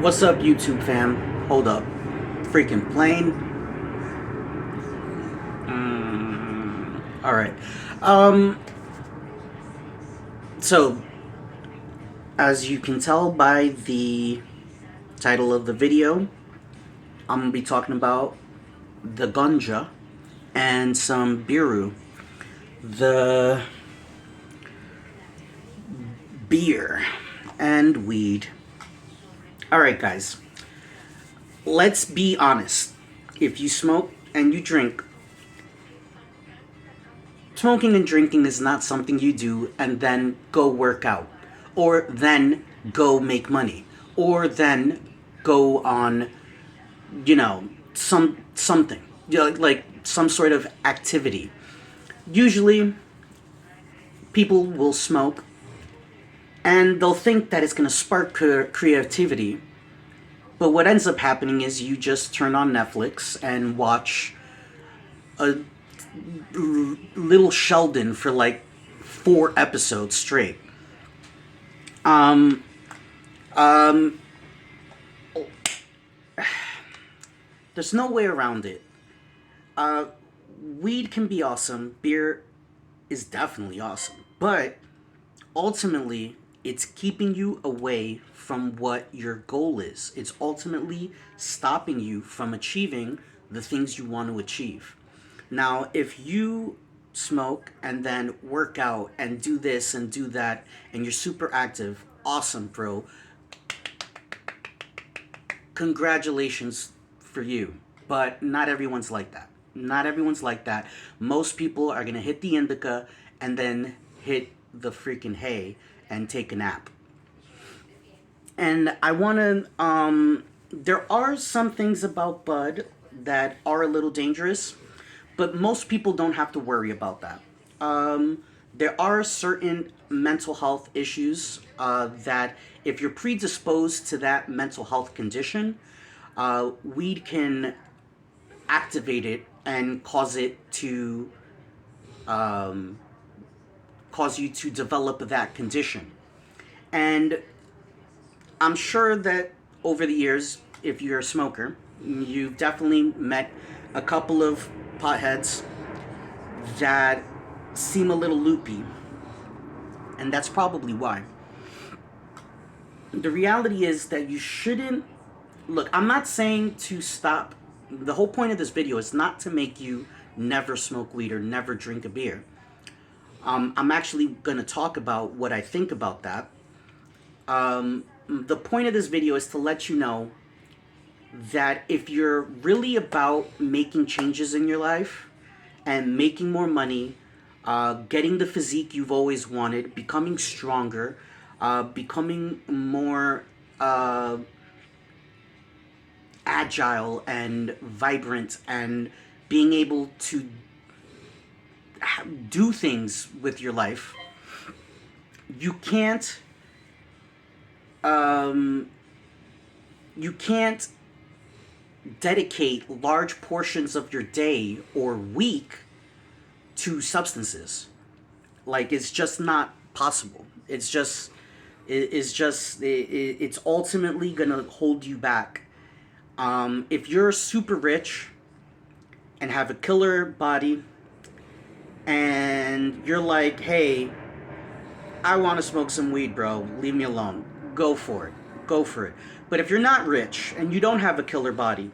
What's up, YouTube fam? Hold up. Freaking plane. Alright. Um, so, as you can tell by the title of the video, I'm going to be talking about the ganja and some biru. The beer and weed. Alright, guys. Let's be honest. If you smoke and you drink, smoking and drinking is not something you do and then go work out, or then go make money, or then go on, something, like some sort of activity. Usually, people will smoke and they'll think that it's going to spark creativity, but what ends up happening is you just turn on Netflix and watch a Little Sheldon for like 4 episodes straight. Um, um, there's no way around it. Uh, Weed can be awesome. Beer is definitely awesome, but ultimately, it's keeping you away from what your goal is. It's ultimately stopping you from achieving the things you want to achieve. Now, if you smoke and then work out and do this and do that and you're super active, awesome, bro. Congratulations for you. But not everyone's like that. Not everyone's like that. Most people are going to hit the indica and then hit the freaking hay and take a nap. And I want to, there are some things about bud that are a little dangerous, but most people don't have to worry about that. There are certain mental health issues that if you're predisposed to that mental health condition, weed can activate it and cause it to cause you to develop that condition. And I'm sure that over the years, if you're a smoker, you've definitely met a couple of potheads that seem a little loopy, and that's probably why. The reality is that you shouldn't look. I'm not saying to stop. The whole point of this video is not to make you never smoke weed or never drink a beer. I'm actually going to talk about what I think about that. The point of this video is to let you know that if you're really about making changes in your life and making more money, getting the physique you've always wanted, becoming stronger, becoming more agile and vibrant, and being able to do things with your life, you can't dedicate large portions of your day or week to substances. Like, it's just not possible. It's ultimately gonna hold you back. If you're super rich and have a killer body and you're like, hey, I want to smoke some weed, bro, leave me alone, go for it. Go for it. But if you're not rich and you don't have a killer body,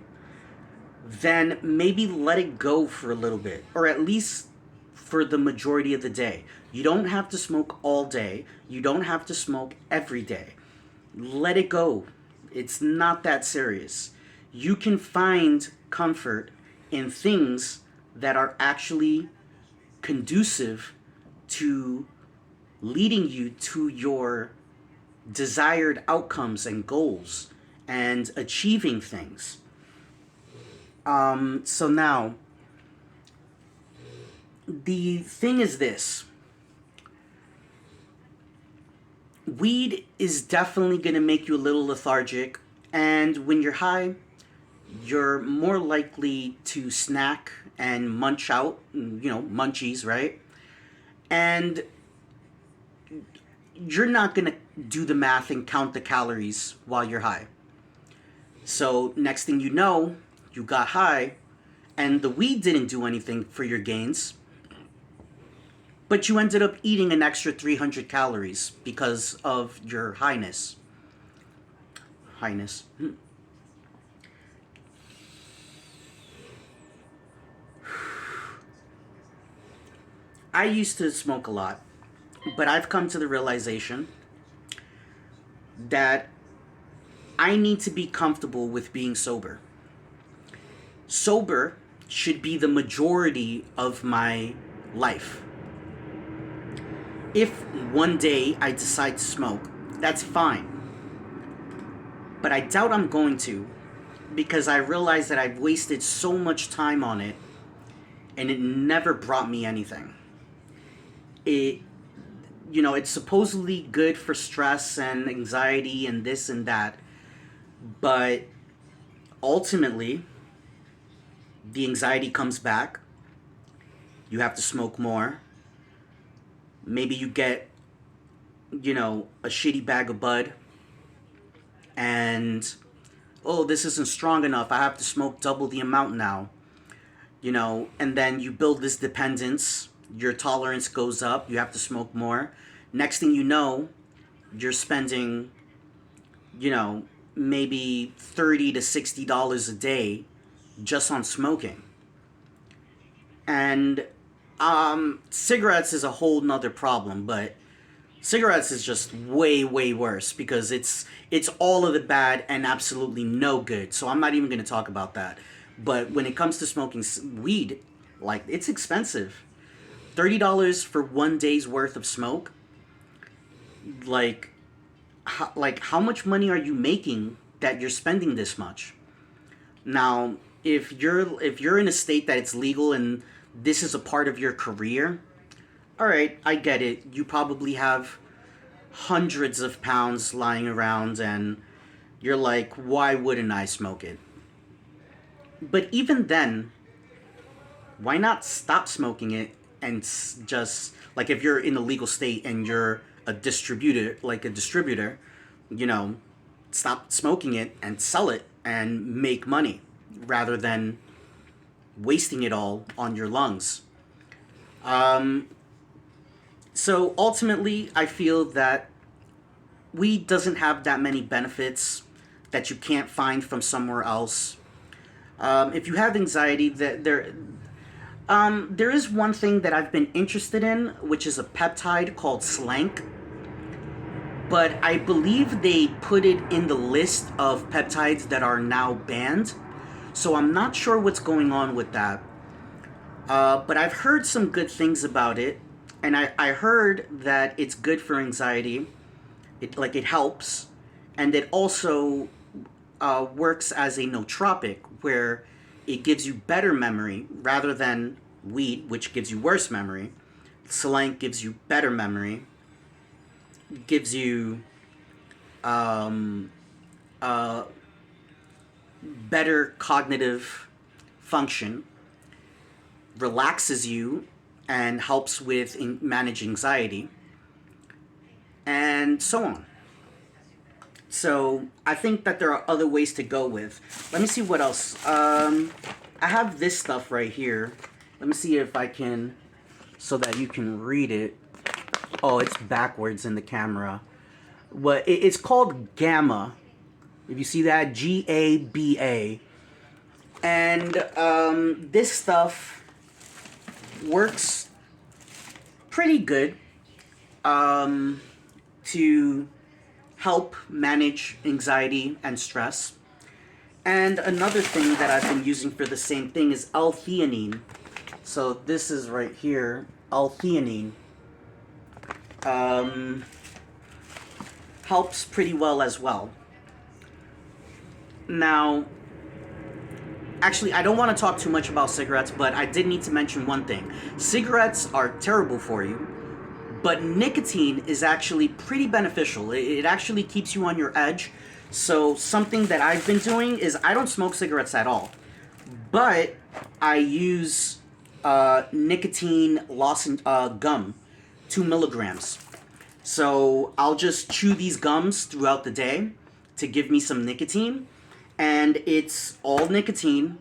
then maybe let it go for a little bit, or at least for the majority of the day. You don't have to smoke all day. You don't have to smoke every day. Let it go. It's not that serious. You can find comfort in things that are actually conducive to leading you to your desired outcomes and goals and achieving things. So now, the thing is this. Weed is definitely going to make you a little lethargic, and when you're high, you're more likely to snack and munch out, munchies, right? And you're not going to do the math and count the calories while you're high. So next thing you know, you got high, and the weed didn't do anything for your gains, but you ended up eating an extra 300 calories because of your highness. Highness. I used to smoke a lot, but I've come to the realization that I need to be comfortable with being sober. Sober should be the majority of my life. If one day I decide to smoke, that's fine. But I doubt I'm going to, because I realize that I've wasted so much time on it and it never brought me anything. It's supposedly good for stress and anxiety and this and that, but ultimately the anxiety comes back. You have to smoke more. Maybe you get, a shitty bag of bud, and oh, this isn't strong enough, I have to smoke double the amount now. And then you build this dependence, your tolerance goes up, you have to smoke more. Next thing you know, you're spending, maybe $30 to $60 a day just on smoking. And cigarettes is a whole nother problem, but cigarettes is just way, way worse because it's all of the bad and absolutely no good. So I'm not even going to talk about that. But when it comes to smoking weed, like, it's expensive. $30 for one day's worth of smoke. Like how much money are you making that you're spending this much? Now, if you're in a state that it's legal and this is a part of your career, all right, I get it. You probably have hundreds of pounds lying around and you're like, why wouldn't I smoke it? But even then, why not stop smoking it and just, like, if you're in a legal state and you're a distributor, stop smoking it and sell it and make money rather than wasting it all on your lungs. So ultimately, I feel that weed doesn't have that many benefits that you can't find from somewhere else. If you have anxiety, there is one thing that I've been interested in, which is a peptide called Slank. But I believe they put it in the list of peptides that are now banned. So I'm not sure what's going on with that. But I've heard some good things about it. And I heard that it's good for anxiety. It helps. And it also works as a nootropic, where it gives you better memory rather than weed, which gives you worse memory. Slank gives you better memory. Gives you better cognitive function, relaxes you, and helps with manage anxiety, and so on. So I think that there are other ways to go with. Let me see what else. I have this stuff right here. Let me see if I can, so that you can read it. Oh, it's backwards in the camera. It's called Gamma. If you see that, GABA. And this stuff works pretty good to help manage anxiety and stress. And another thing that I've been using for the same thing is L-theanine. So this is right here, L-theanine. Helps pretty well as well. Now, actually, I don't want to talk too much about cigarettes, but I did need to mention one thing. Cigarettes are terrible for you, but nicotine is actually pretty beneficial. It actually keeps you on your edge. So something that I've been doing is I don't smoke cigarettes at all, but I use nicotine gum, 2 milligrams. So I'll just chew these gums throughout the day to give me some nicotine. and it's all nicotine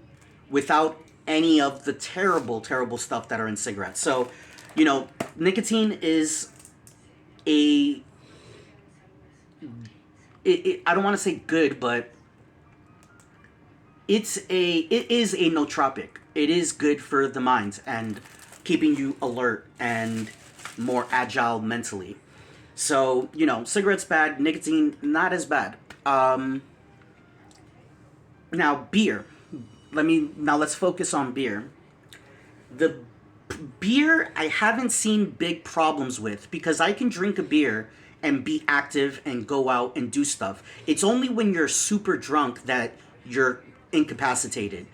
without any of the terrible, terrible stuff that are in cigarettes. So, nicotine is a I don't want to say good, but it is a nootropic. It is good for the mind and keeping you alert and more agile mentally. So, cigarettes bad, nicotine not as bad. Now beer. Let's focus on beer. The beer I haven't seen big problems with because I can drink a beer and be active and go out and do stuff. It's only when you're super drunk that you're incapacitated.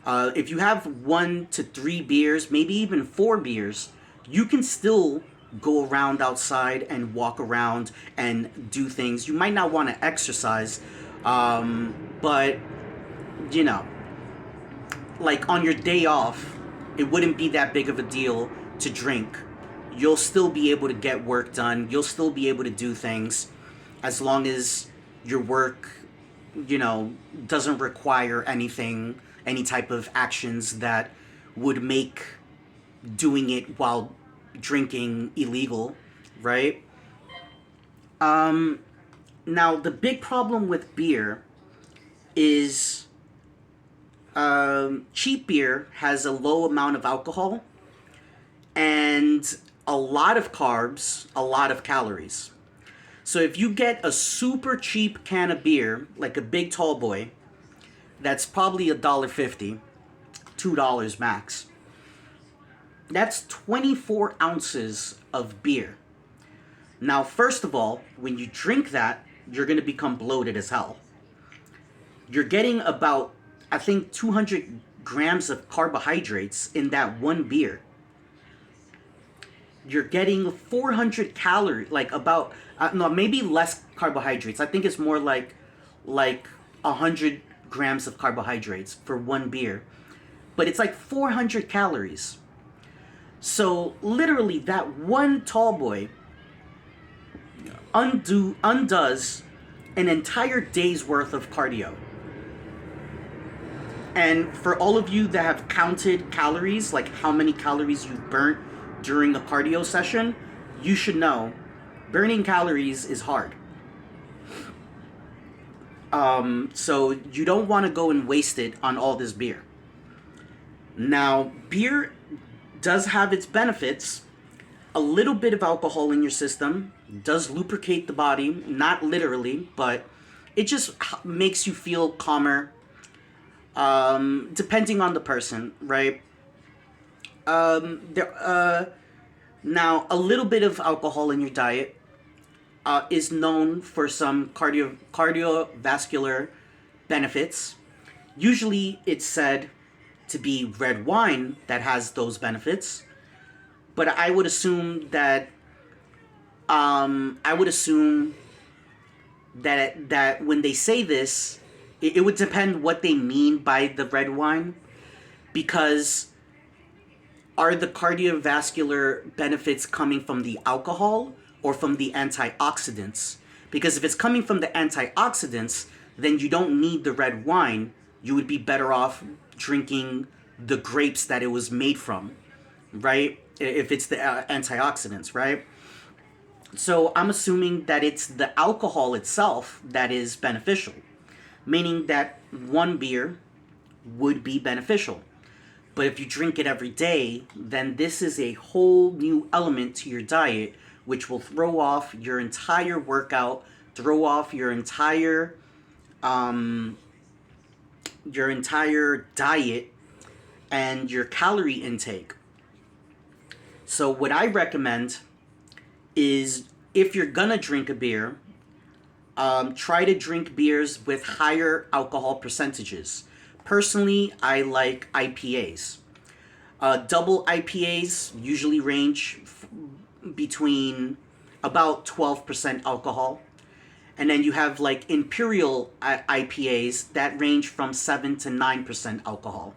If you have 1 to 3 beers, maybe even 4 beers, you can still go around outside and walk around and do things. You might not want to exercise, but you know, like on your day off, it wouldn't be that big of a deal to drink. You'll still be able to get work done. You'll still be able to do things as long as your work, doesn't require any type of actions that would make doing it while drinking illegal, right? Now, the big problem with beer is cheap beer has a low amount of alcohol and a lot of carbs, a lot of calories. So if you get a super cheap can of beer, like a big tall boy, that's probably $1.50, $2 max. That's 24 ounces of beer. Now, first of all, when you drink that, you're going to become bloated as hell. You're getting about, I think, 200 grams of carbohydrates in that one beer. You're getting 400 calories, like about, no, maybe less carbohydrates. I think it's more like 100 grams of carbohydrates for one beer. But it's like 400 calories. So literally that one tall boy undoes an entire day's worth of cardio. And for all of you that have counted calories, like how many calories you've burnt during a cardio session, you should know burning calories is hard. So you don't want to go and waste it on all this beer. Now, beer does have its benefits. A little bit of alcohol in your system does lubricate the body, not literally, but it just makes you feel calmer, depending on the person, right? Now, a little bit of alcohol in your diet is known for some cardiovascular benefits. Usually it's said to be red wine that has those benefits, but I would assume that that when they say this, it would depend what they mean by the red wine, because are the cardiovascular benefits coming from the alcohol or from the antioxidants? Because if it's coming from the antioxidants, then you don't need the red wine. You would be better off drinking the grapes that it was made from, right? If it's the antioxidants, right? So I'm assuming that it's the alcohol itself that is beneficial, meaning that one beer would be beneficial. But if you drink it every day, then this is a whole new element to your diet, which will throw off your entire workout, throw off your entire diet and your calorie intake. So what I recommend is, if you're gonna drink a beer, try to drink beers with higher alcohol percentages. Personally, I like IPAs. Double IPAs usually range between about 12% alcohol. And then you have like Imperial IPAs that range from 7 to 9% alcohol.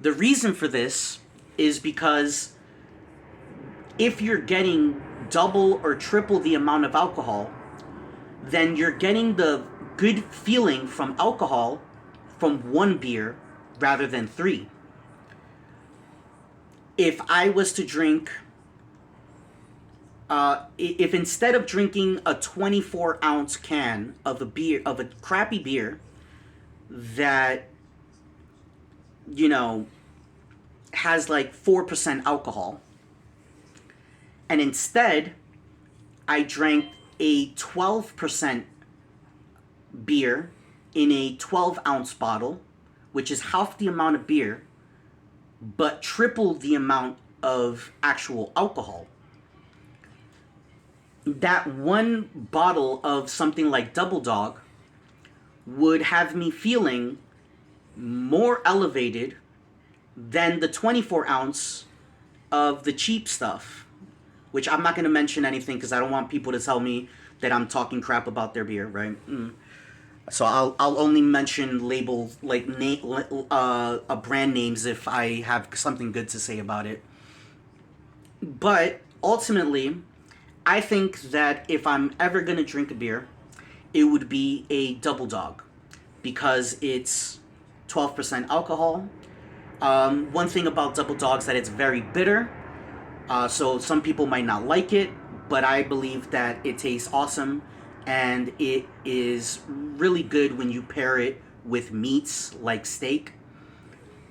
The reason for this is because if you're getting double or triple the amount of alcohol, then you're getting the good feeling from alcohol from one beer rather than three. If I was to drink, if instead of drinking a 24-ounce can of a beer, of a crappy beer that, you know, has like 4% alcohol, and instead I drank a 12% beer in a 12-ounce bottle, which is half the amount of beer, but triple the amount of actual alcohol. That one bottle of something like Double Dog would have me feeling more elevated than the 24-ounce of the cheap stuff, which I'm not going to mention anything because I don't want people to tell me that I'm talking crap about their beer, right? So I'll only mention labels like brand names if I have something good to say about it. But ultimately, I think that if I'm ever gonna drink a beer, it would be a Double Dog because it's 12% alcohol. One thing about Double Dogs that it's very bitter, so some people might not like it, but I believe that it tastes awesome. And it is really good when you pair it with meats like steak.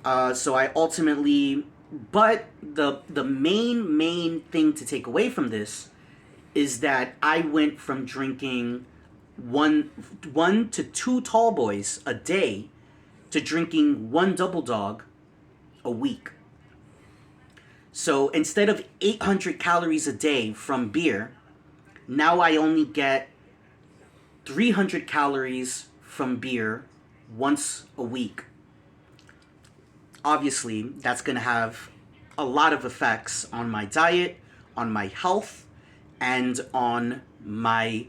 So I ultimately, but the main thing to take away from this is that I went from drinking one to two tall boys a day to drinking one Double Dog a week. So instead of 800 calories a day from beer, now I only get 300 calories from beer once a week. Obviously, that's going to have a lot of effects on my diet, on my health, and on my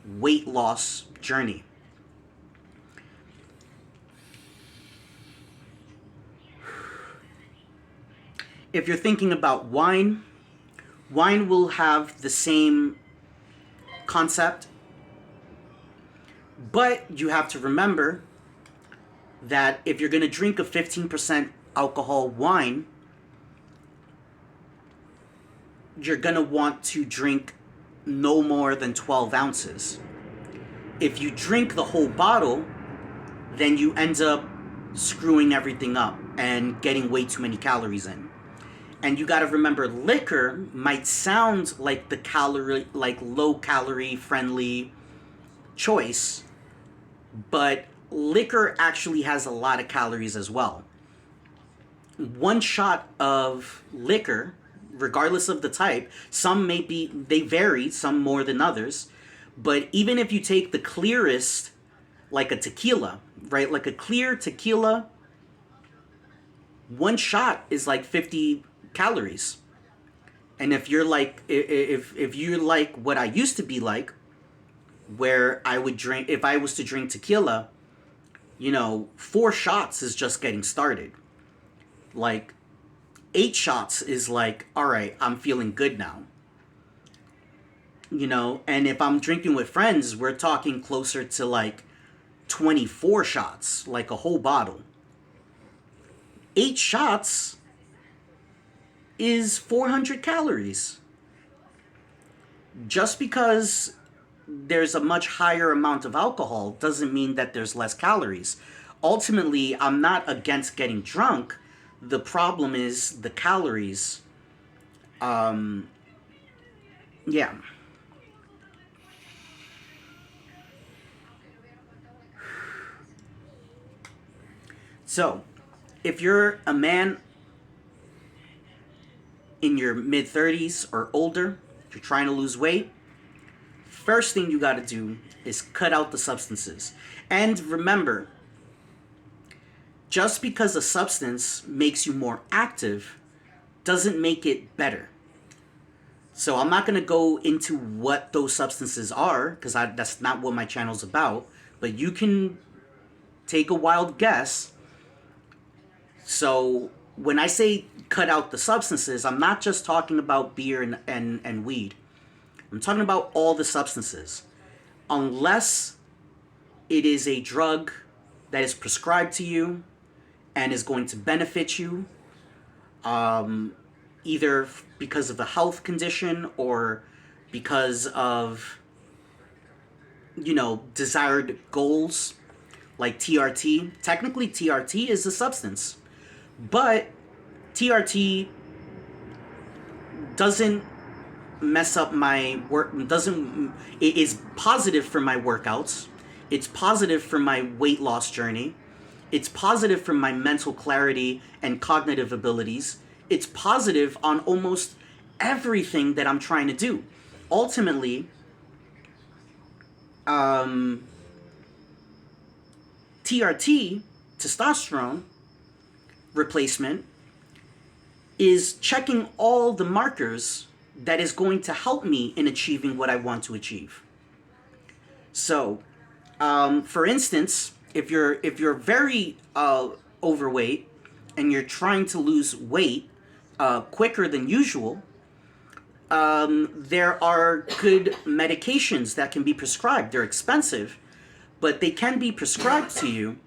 weight loss journey. If you're thinking about wine, wine will have the same concept. But you have to remember that if you're going to drink a 15% alcohol wine, you're going to want to drink no more than 12 ounces. If you drink the whole bottle, then you end up screwing everything up and getting way too many calories in. And you got to remember, liquor might sound like like low calorie friendly choice, but liquor actually has a lot of calories as well. One shot of liquor, regardless of the type, they vary, some more than others, but even if you take the clearest, like a tequila, right? Like a clear tequila, one shot is like 50 calories. And if you're like, if you're like what I used to be like, where I would drink, if I was to drink tequila, 4 shots is just getting started. Like 8 shots is like, all right, I'm feeling good now. And if I'm drinking with friends, we're talking closer to like 24 shots, like a whole bottle. 8 shots is 400 calories. Just because there's a much higher amount of alcohol doesn't mean that there's less calories. Ultimately, I'm not against getting drunk. The problem is the calories. Yeah. So, if you're a man in your mid-30s or older, if you're trying to lose weight, first thing you got to do is cut out the substances. And remember, just because a substance makes you more active doesn't make it better. So I'm not going to go into what those substances are, because that's not what my channel's about, but you can take a wild guess. So when I say cut out the substances, I'm not just talking about beer and weed. I'm talking about all the substances. Unless it is a drug that is prescribed to you and is going to benefit you, either because of a health condition or because of, desired goals, like TRT. Technically, TRT is a substance, but TRT doesn't mess up my work. It is positive for my workouts. It's positive for my weight loss journey. It's positive for my mental clarity and cognitive abilities. It's positive on almost everything that I'm trying to do. Ultimately, TRT, testosterone replacement, is checking all the markers that is going to help me in achieving what I want to achieve. So, for instance, if you're very overweight and you're trying to lose weight quicker than usual, there are good medications that can be prescribed. They're expensive, but they can be prescribed to you.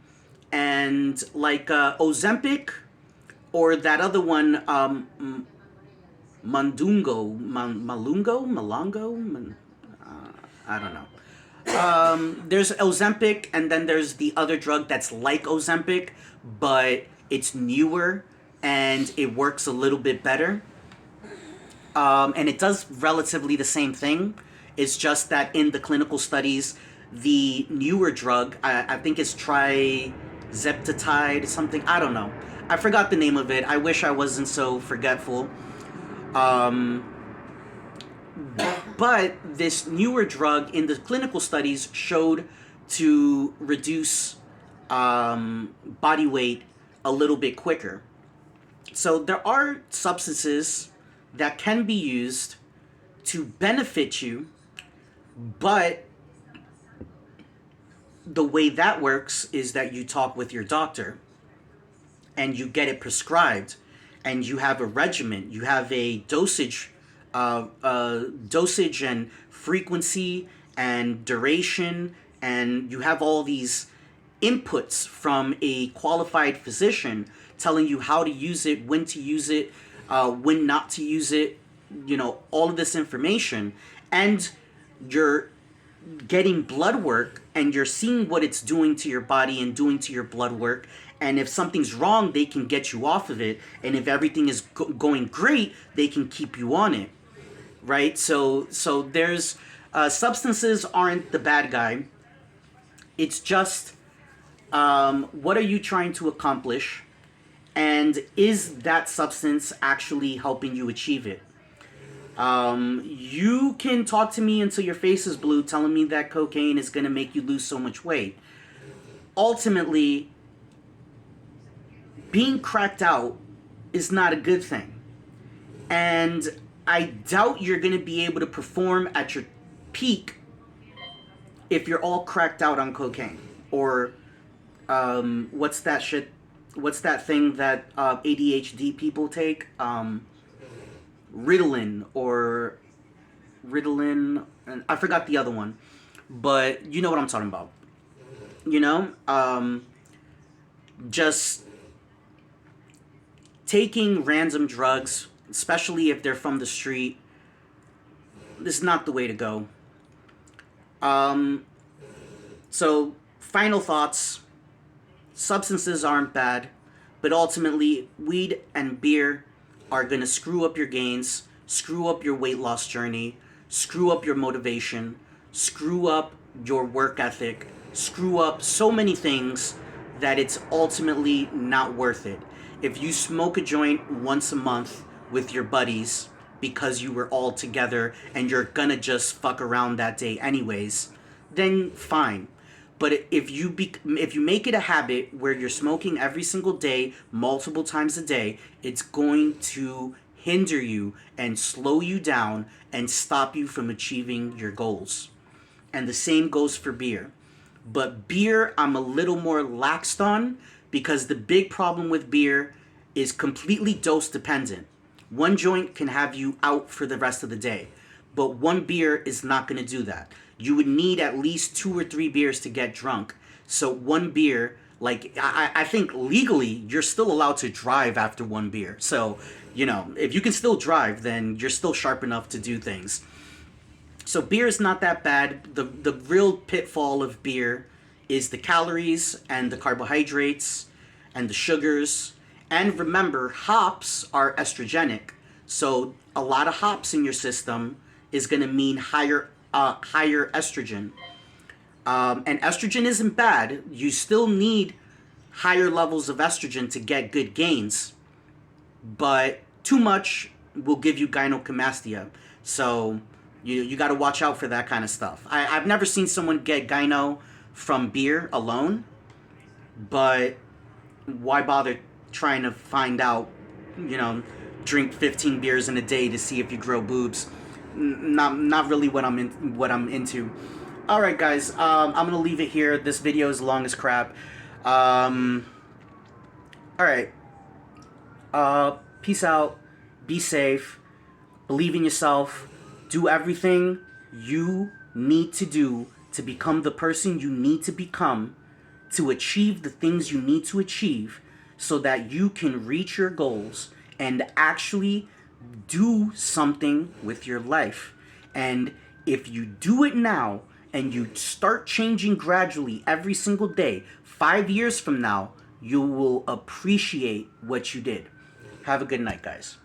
And like Ozempic, or that other one, Malungo, I don't know. There's Ozempic, and then there's the other drug that's like Ozempic, but it's newer and it works a little bit better. And it does relatively the same thing. It's just that in the clinical studies, the newer drug, I think it's trizepatide, something, I don't know. I forgot the name of it. I wish I wasn't so forgetful. But this newer drug in the clinical studies showed to reduce body weight a little bit quicker. So there are substances that can be used to benefit you, but the way that works is that you talk with your doctor and you get it prescribed, and you have a regimen, you have a dosage and frequency and duration, and you have all these inputs from a qualified physician telling you how to use it, when to use it, when not to use it, all of this information. And you're getting blood work and you're seeing what it's doing to your body and doing to your blood work. And if something's wrong, they can get you off of it. And if everything is going great, they can keep you on it, right? So there's substances aren't the bad guy. It's just what are you trying to accomplish? And is that substance actually helping you achieve it? You can talk to me until your face is blue telling me that cocaine is going to make you lose so much weight. Ultimately, being cracked out is not a good thing. And I doubt you're going to be able to perform at your peak if you're all cracked out on cocaine. Or what's that shit? What's that thing that ADHD people take? Ritalin, and I forgot the other one, but you know what I'm talking about. Just taking random drugs, especially if they're from the street, this is not the way to go. So final thoughts: substances aren't bad, but ultimately weed and beer are going to screw up your gains, screw up your weight loss journey, screw up your motivation, screw up your work ethic, screw up so many things that it's ultimately not worth it. If you smoke a joint once a month with your buddies because you were all together and you're gonna just fuck around that day anyways, then fine. But if you make it a habit where you're smoking every single day, multiple times a day, it's going to hinder you and slow you down and stop you from achieving your goals. And the same goes for beer. But beer, I'm a little more laxed on, because the big problem with beer is completely dose dependent. One joint can have you out for the rest of the day, but one beer is not going to do that. you would need at least 2 or 3 beers to get drunk. So one beer, like I think legally you're still allowed to drive after one beer. So, you know, if you can still drive, then you're still sharp enough to do things. So beer is not that bad. The real pitfall of beer is the calories and the carbohydrates and the sugars. And remember, hops are estrogenic. So a lot of hops in your system is going to mean higher estrogen. And estrogen isn't bad. You still need higher levels of estrogen to get good gains. But too much will give you gynecomastia. So you got to watch out for that kind of stuff. I've never seen someone get gyno from beer alone. But why bother trying to find out, you know, drink 15 beers in a day to see if you grow boobs? Not really what I'm into. All right, guys. I'm gonna leave it here. This video is long as crap. All right. Peace out. Be safe. Believe in yourself. Do everything you need to do to become the person you need to become, to achieve the things you need to achieve, so that you can reach your goals and actually do something with your life. And if you do it now and you start changing gradually every single day, 5 years from now, you will appreciate what you did. Have a good night, guys.